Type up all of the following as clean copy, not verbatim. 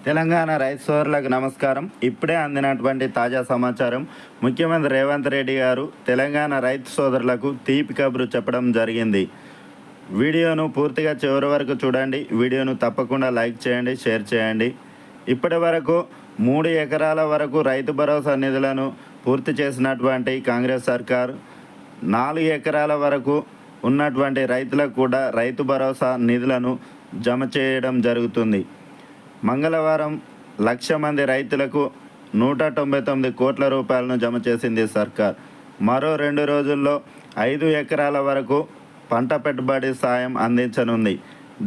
తెలంగాణ రైతు సోదరులకు నమస్కారం. ఇప్పుడే అందినటువంటి తాజా సమాచారం. ముఖ్యమంత్రి రేవంత్ రెడ్డి గారు తెలంగాణ రైతు సోదరులకు తీపి కబురు చెప్పడం జరిగింది. వీడియోను పూర్తిగా చివరి వరకు చూడండి. వీడియోను తప్పకుండా లైక్ చేయండి, షేర్ చేయండి. ఇప్పటి వరకు 3 ఎకరాల వరకు రైతు భరోసా నిధులను పూర్తి చేసినటువంటి కాంగ్రెస్ సర్కారు 4 ఎకరాల వరకు ఉన్నటువంటి రైతులకు కూడా రైతు భరోసా నిధులను జమ చేయడం జరుగుతుంది. మంగళవారం 1,00,000 మంది రైతులకు 199 కోట్ల రూపాయలను జమ చేసింది సర్కార్. మరో 2 రోజుల్లో 5 ఎకరాల వరకు పంట పెట్టుబడి సాయం అందించనుంది.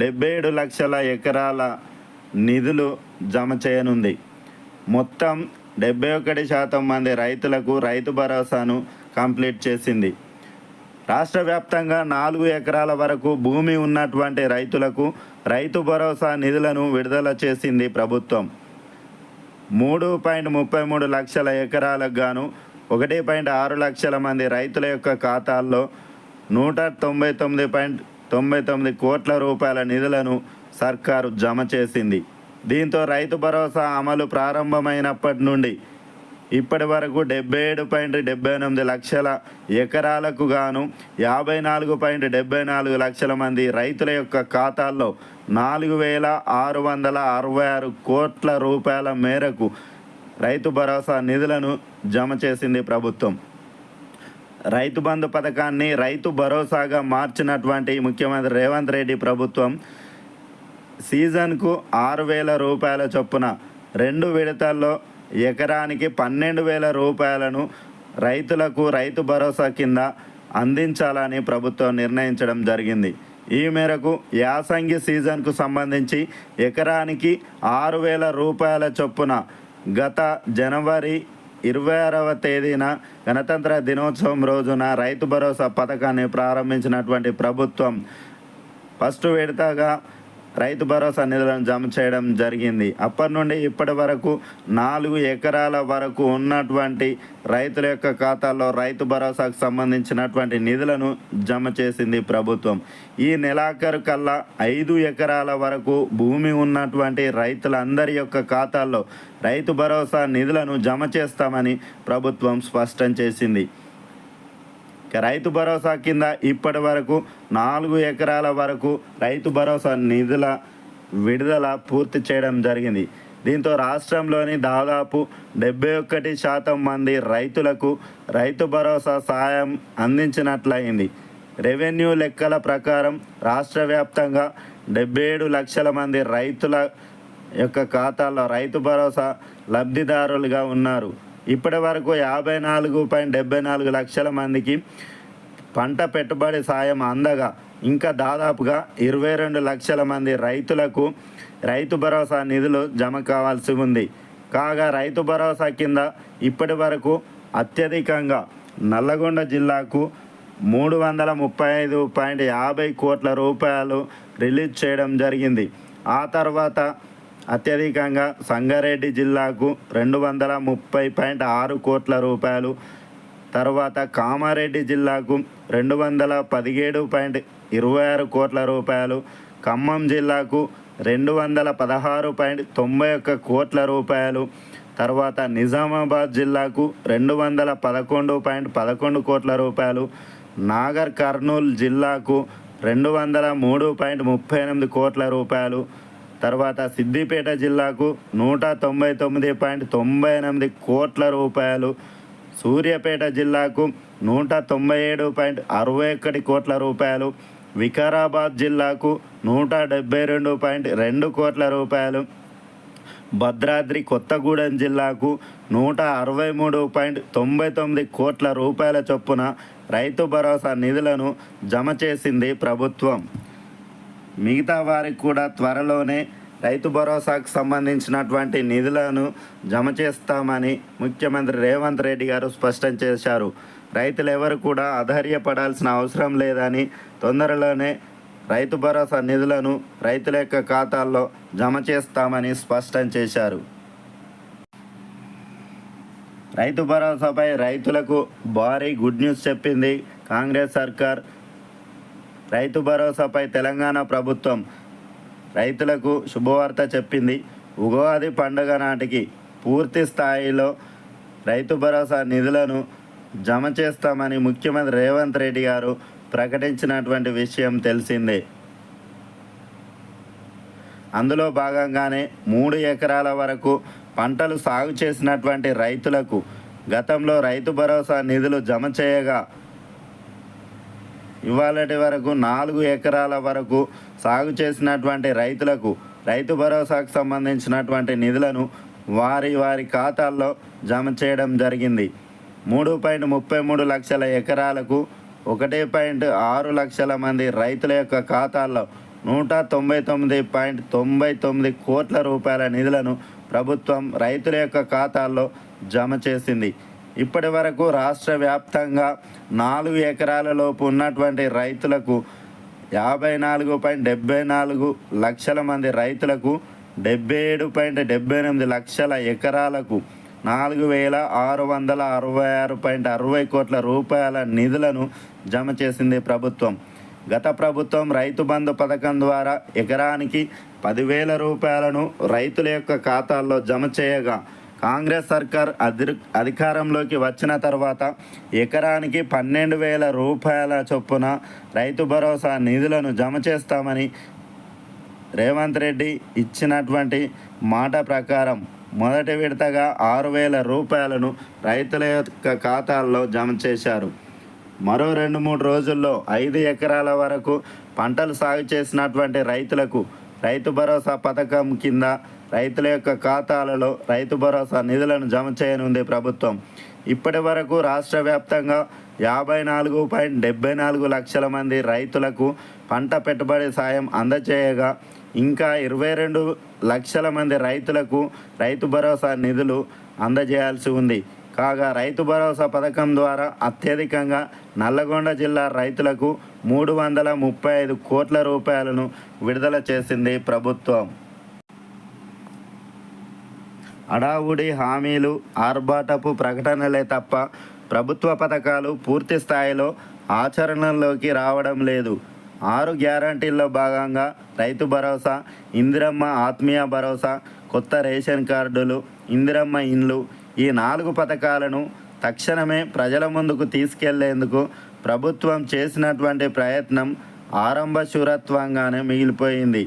77 లక్షల ఎకరాల నిధులు జమ చేయనుంది. మొత్తం 71% మంది రైతులకు రైతు భరోసాను కంప్లీట్ చేసింది. రాష్ట్ర వ్యాప్తంగా 4 ఎకరాల వరకు భూమి ఉన్నటువంటి రైతులకు రైతు భరోసా నిధులను విడుదల చేసింది ప్రభుత్వం. 3.33 లక్షల ఎకరాలకు గాను 1.6 లక్షల మంది రైతుల యొక్క ఖాతాల్లో 199.99 కోట్ల రూపాయల నిధులను సర్కారు జమ చేసింది. దీంతో రైతు భరోసా అమలు ప్రారంభమైనప్పటి నుండి ఇప్పటి వరకు 77.78 లక్షల ఎకరాలకు గాను 54.74 లక్షల మంది రైతుల యొక్క ఖాతాల్లో 4,666 కోట్ల రూపాయల మేరకు రైతు భరోసా నిధులను జమ చేసింది ప్రభుత్వం. రైతు బంధు పథకాన్ని రైతు భరోసాగా మార్చినటువంటి ముఖ్యమంత్రి రేవంత్ రెడ్డి ప్రభుత్వం సీజన్కు 6,000 రూపాయల చొప్పున 2 విడతల్లో ఎకరానికి 12,000 రూపాయలను రైతులకు రైతు భరోసా కింద అందించాలని ప్రభుత్వం నిర్ణయించడం జరిగింది. ఈ మేరకు యాసంగి సీజన్కు సంబంధించి ఎకరానికి 6,000 రూపాయల చొప్పున గత జనవరి 26వ తేదీన గణతంత్ర దినోత్సవం రోజున రైతు భరోసా పథకాన్ని ప్రారంభించినటువంటి ప్రభుత్వం ఫస్ట్ విడతగా రైతు భరోసా నిధులను జమ చేయడం జరిగింది. అప్పటి నుండి ఇప్పటి వరకు 4 ఎకరాల వరకు ఉన్నటువంటి రైతుల యొక్క ఖాతాల్లో రైతు భరోసాకు సంబంధించినటువంటి నిధులను జమ చేసింది ప్రభుత్వం. ఈ నెలాఖరు కల్లా 5 ఎకరాల వరకు భూమి ఉన్నటువంటి రైతులందరి యొక్క ఖాతాల్లో రైతు భరోసా నిధులను జమ చేస్తామని ప్రభుత్వం స్పష్టం చేసింది. రైతు భరోసా కింద ఇప్పటి వరకు 4 ఎకరాల వరకు రైతు భరోసా నిధుల విడుదల పూర్తి చేయడం జరిగింది. దీంతో రాష్ట్రంలోని దాదాపు 71% మంది రైతులకు రైతు భరోసా సాయం అందించినట్లయింది. రెవెన్యూ లెక్కల ప్రకారం రాష్ట్ర వ్యాప్తంగా 77 లక్షల మంది రైతుల యొక్క ఖాతాల్లో రైతు భరోసా లబ్ధిదారులుగా ఉన్నారు. ఇప్పటి వరకు 54.74 లక్షల మందికి పంట పెట్టుబడి సాయం అందగా ఇంకా దాదాపుగా 22 లక్షల మంది రైతులకు రైతు భరోసా నిధులు జమ కావాల్సి ఉంది. కాగా రైతు భరోసా కింద ఇప్పటి వరకు అత్యధికంగా నల్లగొండ జిల్లాకు 335.50 కోట్ల రూపాయలు రిలీజ్ చేయడం జరిగింది. ఆ తర్వాత అత్యధికంగా సంగారెడ్డి జిల్లాకు 230.6 కోట్ల రూపాయలు, తర్వాత కామారెడ్డి జిల్లాకు 217.26 కోట్ల రూపాయలు, ఖమ్మం జిల్లాకు 216.91 కోట్ల రూపాయలు, తర్వాత నిజామాబాద్ జిల్లాకు 211.11 కోట్ల రూపాయలు, నాగర్ కర్నూల్ జిల్లాకు 203.38 కోట్ల రూపాయలు, తర్వాత సిద్దిపేట జిల్లాకు 199.98 కోట్ల రూపాయలు, సూర్యాపేట జిల్లాకు 197.61 కోట్ల రూపాయలు, వికారాబాద్ జిల్లాకు 172.2 కోట్ల రూపాయలు, భద్రాద్రి కొత్తగూడెం జిల్లాకు 163.99 కోట్ల రూపాయల చొప్పున రైతు భరోసా నిధులను జమ చేసింది ప్రభుత్వం. మిగతా వారికి కూడా త్వరలోనే రైతు భరోసాకు సంబంధించినటువంటి నిధులను జమ చేస్తామని ముఖ్యమంత్రి రేవంత్ రెడ్డి గారు స్పష్టం చేశారు. రైతులు ఎవరు కూడా అధైర్యపడాల్సిన అవసరం లేదని, తొందరలోనే రైతు భరోసా నిధులను రైతుల యొక్క ఖాతాల్లో జమ చేస్తామని స్పష్టం చేశారు. రైతు భరోసాపై రైతులకు భారీ గుడ్ న్యూస్ చెప్పింది కాంగ్రెస్ సర్కార్. రైతు భరోసాపై తెలంగాణ ప్రభుత్వం రైతులకు శుభవార్త చెప్పింది. ఉగాది పండుగ నాటికి పూర్తి స్థాయిలో రైతు భరోసా నిధులను జమ చేస్తామని ముఖ్యమంత్రి రేవంత్ రెడ్డి గారు ప్రకటించినటువంటి విషయం తెలిసిందే. అందులో భాగంగానే 3 ఎకరాల వరకు పంటలు సాగు చేసినటువంటి రైతులకు గతంలో రైతు భరోసా నిధులు జమ చేయగా ఇవాళటి వరకు 4 ఎకరాల వరకు సాగు చేసినటువంటి రైతులకు రైతు భరోసాకు సంబంధించినటువంటి నిధులను వారి ఖాతాల్లో జమ చేయడం జరిగింది. 3.33 లక్షల ఎకరాలకు 1.6 లక్షల మంది రైతుల యొక్క ఖాతాల్లో 199.99 కోట్ల రూపాయల నిధులను ప్రభుత్వం రైతుల యొక్క ఖాతాల్లో జమ చేసింది. ఇప్పటి వరకు రాష్ట్ర వ్యాప్తంగా 4 ఎకరాల లోపు ఉన్నటువంటి రైతులకు 54.74 లక్షల మంది రైతులకు 77.78 లక్షల ఎకరాలకు 4,666.60 కోట్ల రూపాయల నిధులను జమ చేసింది ప్రభుత్వం. గత ప్రభుత్వం రైతు బంధు పథకం ద్వారా ఎకరానికి 10,000 రూపాయలను రైతుల యొక్క ఖాతాల్లో జమ చేయగా కాంగ్రెస్ సర్కార్ అధికారంలోకి వచ్చిన తర్వాత ఎకరానికి 12,000 రూపాయల చొప్పున రైతు భరోసా నిధులను జమ చేస్తామని రేవంత్ రెడ్డి ఇచ్చినటువంటి మాట ప్రకారం మొదటి విడతగా 6,000 రూపాయలను రైతుల యొక్క ఖాతాల్లో జమ చేశారు. మరో 2-3 రోజుల్లో 5 ఎకరాల వరకు పంటలు సాగు చేసినటువంటి రైతులకు రైతు భరోసా పథకం కింద రైతుల యొక్క ఖాతాలలో రైతు భరోసా నిధులను జమ చేయనుంది ప్రభుత్వం. ఇప్పటి వరకు రాష్ట్ర వ్యాప్తంగా 54.74 లక్షల మంది రైతులకు పంట పెట్టుబడి సాయం అందజేయగా ఇంకా 22 లక్షల మంది రైతులకు రైతు భరోసా నిధులు అందజేయాల్సి ఉంది. కాగా రైతు భరోసా పథకం ద్వారా అత్యధికంగా నల్లగొండ జిల్లా రైతులకు 335 కోట్ల రూపాయలను విడుదల చేసింది ప్రభుత్వం. అడావుడి హామీలు, ఆర్భాటపు ప్రకటనలే తప్ప ప్రభుత్వ పథకాలు పూర్తి స్థాయిలో ఆచరణలోకి రావడం లేదు. 6 గ్యారంటీల్లో భాగంగా రైతు భరోసా, ఇందిరమ్మ ఆత్మీయ భరోసా, కొత్త రేషన్ కార్డులు, ఇందిరమ్మ ఇండ్లు ఈ 4 పథకాలను తక్షణమే ప్రజల ముందుకు తీసుకెళ్లేందుకు ప్రభుత్వం చేసినటువంటి ప్రయత్నం ఆరంభ శూరత్వంగానే మిగిలిపోయింది.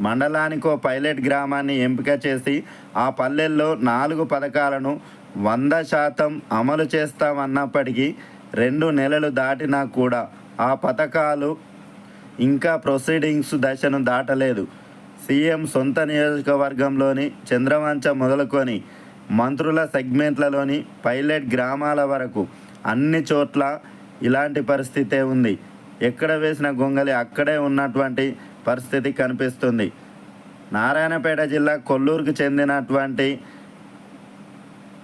మండలానికో పైలట్ గ్రామాన్ని ఎంపిక చేసి ఆ పల్లెల్లో 4 పథకాలను 100% అమలు చేస్తామన్నప్పటికీ 2 నెలలు దాటినా కూడా ఆ పథకాలు ఇంకా ప్రొసీడింగ్స్ దశను దాటలేదు. సీఎం సొంత నియోజకవర్గంలోని చంద్రవంచ మొదలుకొని మంత్రుల సెగ్మెంట్లలోని పైలట్ గ్రామాల వరకు అన్ని చోట్ల ఇలాంటి పరిస్థితే ఉంది. ఎక్కడ వేసిన గొంగలి అక్కడే ఉన్నటువంటి పరిస్థితి కనిపిస్తుంది. నారాయణపేట జిల్లా కొల్లూరుకు చెందినటువంటి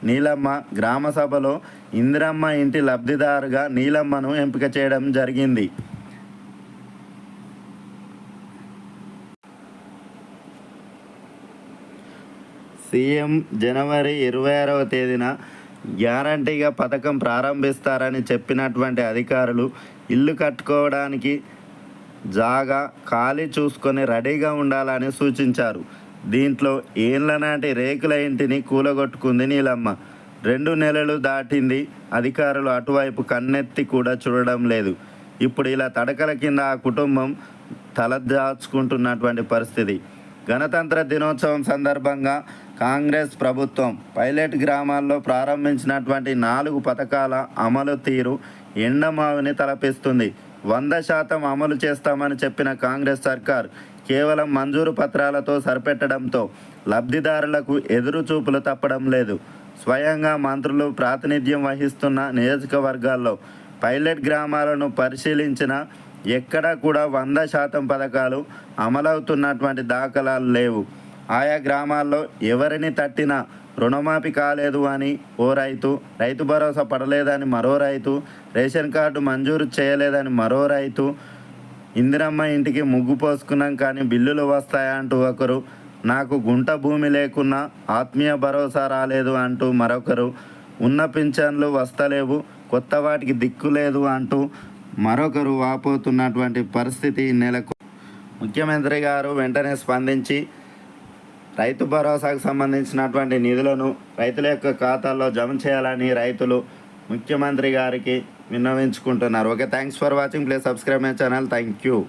నీలమ్మ గ్రామ సభలో ఇందిరమ్మ ఇంటి లబ్ధిదారుగా నీలమ్మను ఎంపిక చేయడం జరిగింది. సీఎం జనవరి 26వ తేదీన గ్యారంటీగా పథకం ప్రారంభిస్తారని చెప్పినటువంటి అధికారులు ఇల్లు కట్టుకోవడానికి జాగా ఖాళీ చూసుకొని రెడీగా ఉండాలని సూచించారు. దీంట్లో ఏళ్ల నాటి రేకుల ఇంటిని కూలగొట్టుకుంది నీలమ్మ. 2 నెలలు దాటింది, అధికారులు అటువైపు కన్నెత్తి కూడా చూడడం లేదు. ఇప్పుడు ఇలా తడకల కింద ఆ కుటుంబం తలదాచుకుంటున్నటువంటి పరిస్థితి. గణతంత్ర దినోత్సవం సందర్భంగా కాంగ్రెస్ ప్రభుత్వం పైలట్ గ్రామాల్లో ప్రారంభించినటువంటి 4 పథకాల అమలు తీరు ఎండమావిని తలపిస్తుంది. 100% అమలు చేస్తామని చెప్పిన కాంగ్రెస్ సర్కార్ కేవలం మంజూరు పత్రాలతో సరిపెట్టడంతో లబ్ధిదారులకు ఎదురు చూపులు తప్పడం లేదు. స్వయంగా మంత్రులు ప్రాతినిధ్యం వహిస్తున్న నియోజకవర్గాల్లో పైలట్ గ్రామాలను పరిశీలించిన ఎక్కడా కూడా 100% పథకాలు అమలవుతున్నటువంటి దాఖలాలు లేవు. ఆయా గ్రామాల్లో ఎవరిని తట్టినా రుణమాఫీ కాలేదు అని ఓ రైతు, రైతు భరోసా పడలేదని మరో రైతు, రేషన్ కార్డు మంజూరు చేయలేదని మరో రైతు, ఇందిరమ్మ ఇంటికి ముగ్గు పోసుకున్నాం కానీ బిల్లులు వస్తాయా అంటూ ఒకరు, నాకు గుంట భూమి లేకున్నా ఆత్మీయ భరోసా రాలేదు అంటూ మరొకరు, ఉన్న పింఛన్లు వస్తలేవు, కొత్త వాటికి దిక్కు లేదు అంటూ మరొకరు వాపోతున్నటువంటి పరిస్థితి నెలకు. ముఖ్యమంత్రి గారు వెంటనే స్పందించి రైతు భరోసాకు సంబంధించినటువంటి నిధులను రైతుల యొక్క ఖాతాల్లో జమ చేయాలని రైతులు ముఖ్యమంత్రి గారికి విన్నవించుకుంటున్నారు. Okay, thanks for watching. Please subscribe my channel. Thank you.